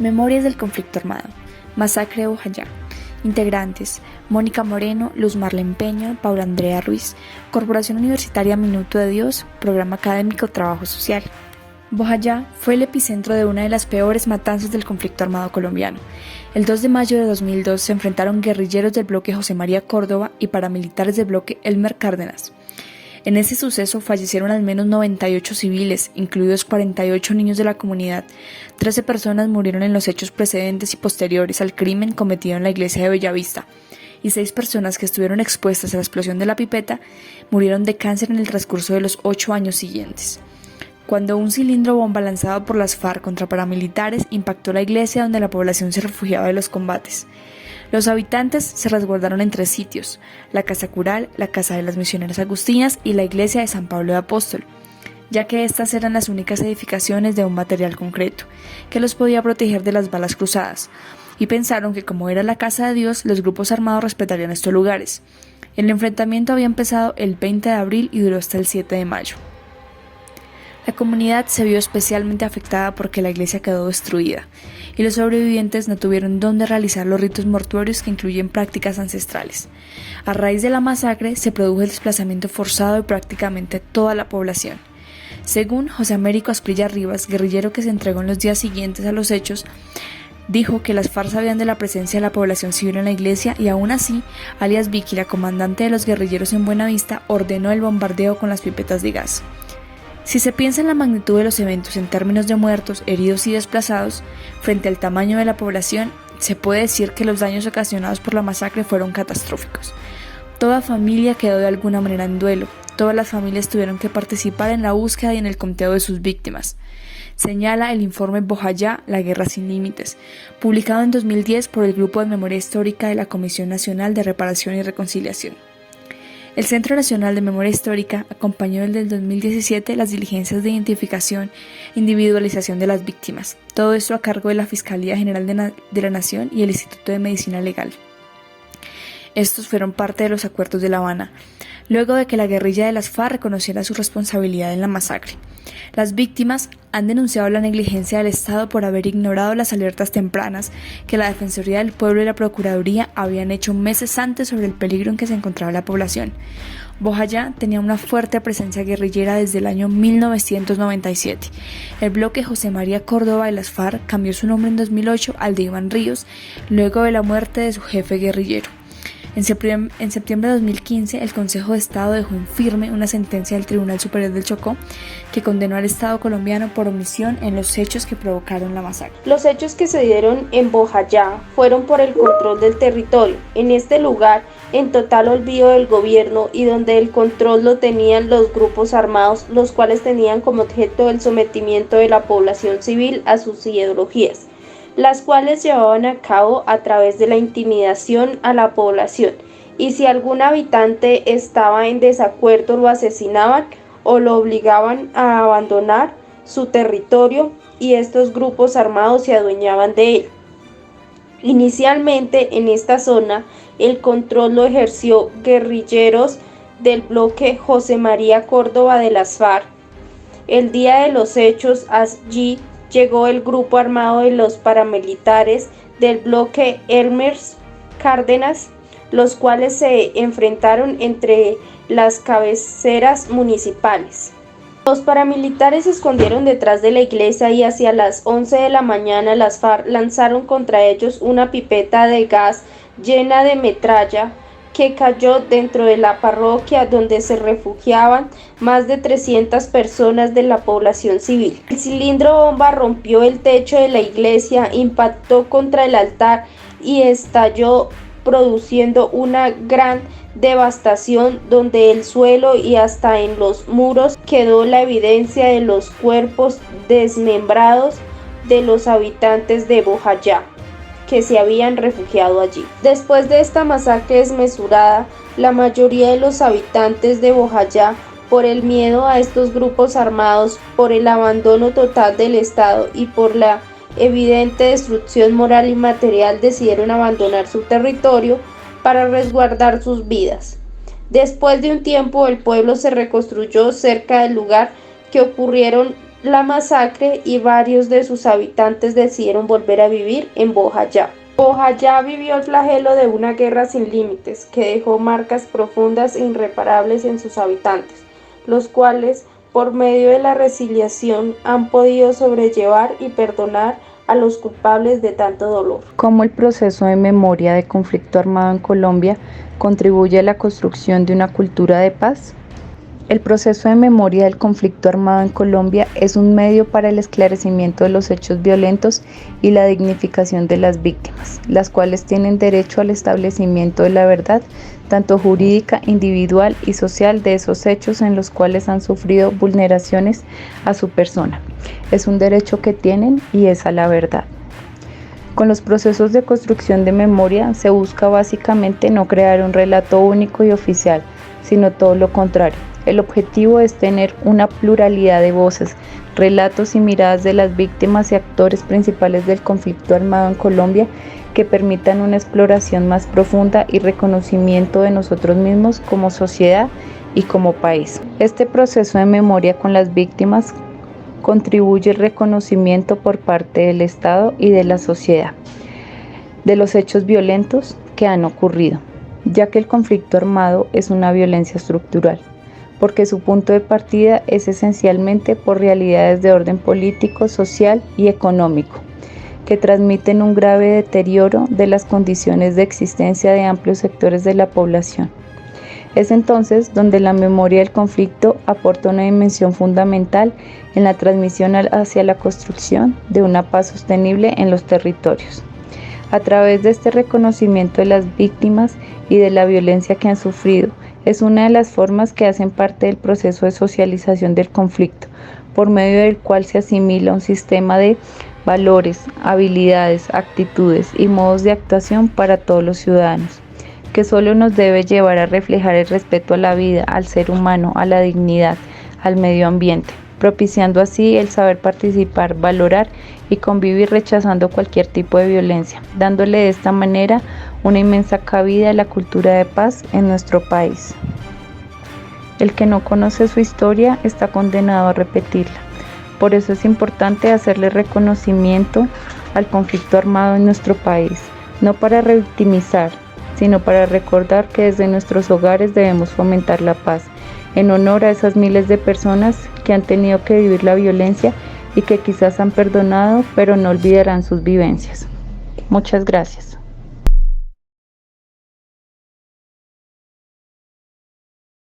Memorias del conflicto armado. Masacre de Bojayá. Integrantes: Mónica Moreno, Luz Marlene Peña, Paula Andrea Ruiz. Corporación Universitaria Minuto de Dios, Programa Académico Trabajo Social. Bojayá fue el epicentro de una de las peores matanzas del conflicto armado colombiano. El 2 de mayo de 2002 se enfrentaron guerrilleros del bloque José María Córdoba y paramilitares del bloque Elmer Cárdenas. En ese suceso fallecieron al menos 98 civiles, incluidos 48 niños de la comunidad. 13 personas murieron en los hechos precedentes y posteriores al crimen cometido en la iglesia de Bellavista, y 6 personas que estuvieron expuestas a la explosión de la pipeta murieron de cáncer en el transcurso de los 8 años siguientes. Cuando un cilindro bomba lanzado por las FARC contra paramilitares impactó la iglesia donde la población se refugiaba de los combates. Los habitantes se resguardaron en 3 sitios: la Casa Cural, la Casa de las Misioneras Agustinas y la Iglesia de San Pablo de Apóstol, ya que estas eran las únicas edificaciones de un material concreto, que los podía proteger de las balas cruzadas, y pensaron que como era la casa de Dios, los grupos armados respetarían estos lugares. El enfrentamiento había empezado el 20 de abril y duró hasta el 7 de mayo. La comunidad se vio especialmente afectada porque la iglesia quedó destruida, y los sobrevivientes no tuvieron dónde realizar los ritos mortuorios que incluyen prácticas ancestrales. A raíz de la masacre se produjo el desplazamiento forzado de prácticamente toda la población. Según José Américo Asprilla Rivas, guerrillero que se entregó en los días siguientes a los hechos, dijo que las FARC sabían de la presencia de la población civil en la iglesia y aún así, alias Vicky, la comandante de los guerrilleros en Buenavista, ordenó el bombardeo con las pipetas de gas. Si se piensa en la magnitud de los eventos en términos de muertos, heridos y desplazados, frente al tamaño de la población, se puede decir que los daños ocasionados por la masacre fueron catastróficos. Toda familia quedó de alguna manera en duelo, todas las familias tuvieron que participar en la búsqueda y en el conteo de sus víctimas. Señala el informe Bojayá, la guerra sin límites, publicado en 2010 por el Grupo de Memoria Histórica de la Comisión Nacional de Reparación y Reconciliación. El Centro Nacional de Memoria Histórica acompañó desde el 2017 las diligencias de identificación e individualización de las víctimas, todo esto a cargo de la Fiscalía General de la Nación y el Instituto de Medicina Legal. Estos fueron parte de los acuerdos de La Habana, luego de que la guerrilla de las FARC reconociera su responsabilidad en la masacre. Las víctimas han denunciado la negligencia del Estado por haber ignorado las alertas tempranas que la Defensoría del Pueblo y la Procuraduría habían hecho meses antes sobre el peligro en que se encontraba la población. Bojayá tenía una fuerte presencia guerrillera desde el año 1997. El bloque José María Córdoba de las FARC cambió su nombre en 2008 al de Iván Ríos, luego de la muerte de su jefe guerrillero. En septiembre de 2015, el Consejo de Estado dejó en firme una sentencia del Tribunal Superior del Chocó que condenó al Estado colombiano por omisión en los hechos que provocaron la masacre. Los hechos que se dieron en Bojayá fueron por el control del territorio. En este lugar, en total olvido del gobierno y donde el control lo tenían los grupos armados, los cuales tenían como objeto el sometimiento de la población civil a sus ideologías, las cuales llevaban a cabo a través de la intimidación a la población, y si algún habitante estaba en desacuerdo lo asesinaban o lo obligaban a abandonar su territorio, y estos grupos armados se adueñaban de él. Inicialmente en esta zona el control lo ejerció guerrilleros del bloque José María Córdoba de las FARC. El día de los hechos allí llegó el grupo armado de los paramilitares del bloque Elmer Cárdenas, los cuales se enfrentaron entre las cabeceras municipales. Los paramilitares se escondieron detrás de la iglesia y hacia las 11 de la mañana las FARC lanzaron contra ellos una pipeta de gas llena de metralla que cayó dentro de la parroquia donde se refugiaban más de 300 personas de la población civil. El cilindro bomba rompió el techo de la iglesia, impactó contra el altar y estalló, produciendo una gran devastación donde el suelo y hasta en los muros quedó la evidencia de los cuerpos desmembrados de los habitantes de Bojayá que se habían refugiado allí. Después de esta masacre desmesurada, la mayoría de los habitantes de Bojayá, por el miedo a estos grupos armados, por el abandono total del Estado y por la evidente destrucción moral y material, decidieron abandonar su territorio para resguardar sus vidas. Después de un tiempo, el pueblo se reconstruyó cerca del lugar que ocurrieron la masacre y varios de sus habitantes decidieron volver a vivir en Bojayá. Bojayá vivió el flagelo de una guerra sin límites que dejó marcas profundas e irreparables en sus habitantes, los cuales, por medio de la resiliencia, han podido sobrellevar y perdonar a los culpables de tanto dolor. ¿Cómo el proceso de memoria de conflicto armado en Colombia contribuye a la construcción de una cultura de paz? El proceso de memoria del conflicto armado en Colombia es un medio para el esclarecimiento de los hechos violentos y la dignificación de las víctimas, las cuales tienen derecho al establecimiento de la verdad, tanto jurídica, individual y social, de esos hechos en los cuales han sufrido vulneraciones a su persona. Es un derecho que tienen y es a la verdad. Con los procesos de construcción de memoria se busca básicamente no crear un relato único y oficial, sino todo lo contrario. El objetivo es tener una pluralidad de voces, relatos y miradas de las víctimas y actores principales del conflicto armado en Colombia que permitan una exploración más profunda y reconocimiento de nosotros mismos como sociedad y como país. Este proceso de memoria con las víctimas contribuye al reconocimiento por parte del Estado y de la sociedad de los hechos violentos que han ocurrido, ya que el conflicto armado es una violencia estructural, porque su punto de partida es esencialmente por realidades de orden político, social y económico, que transmiten un grave deterioro de las condiciones de existencia de amplios sectores de la población. Es entonces donde la memoria del conflicto aporta una dimensión fundamental en la transmisión hacia la construcción de una paz sostenible en los territorios. A través de este reconocimiento de las víctimas y de la violencia que han sufrido, es una de las formas que hacen parte del proceso de socialización del conflicto, por medio del cual se asimila un sistema de valores, habilidades, actitudes y modos de actuación para todos los ciudadanos, que solo nos debe llevar a reflejar el respeto a la vida, al ser humano, a la dignidad, al medio ambiente, propiciando así el saber participar, valorar y convivir rechazando cualquier tipo de violencia, dándole de esta manera una inmensa cabida a la cultura de paz en nuestro país. El que no conoce su historia está condenado a repetirla. Por eso es importante hacerle reconocimiento al conflicto armado en nuestro país, no para revictimizar, sino para recordar que desde nuestros hogares debemos fomentar la paz, en honor a esas miles de personas que han tenido que vivir la violencia y que quizás han perdonado, pero no olvidarán sus vivencias. Muchas gracias.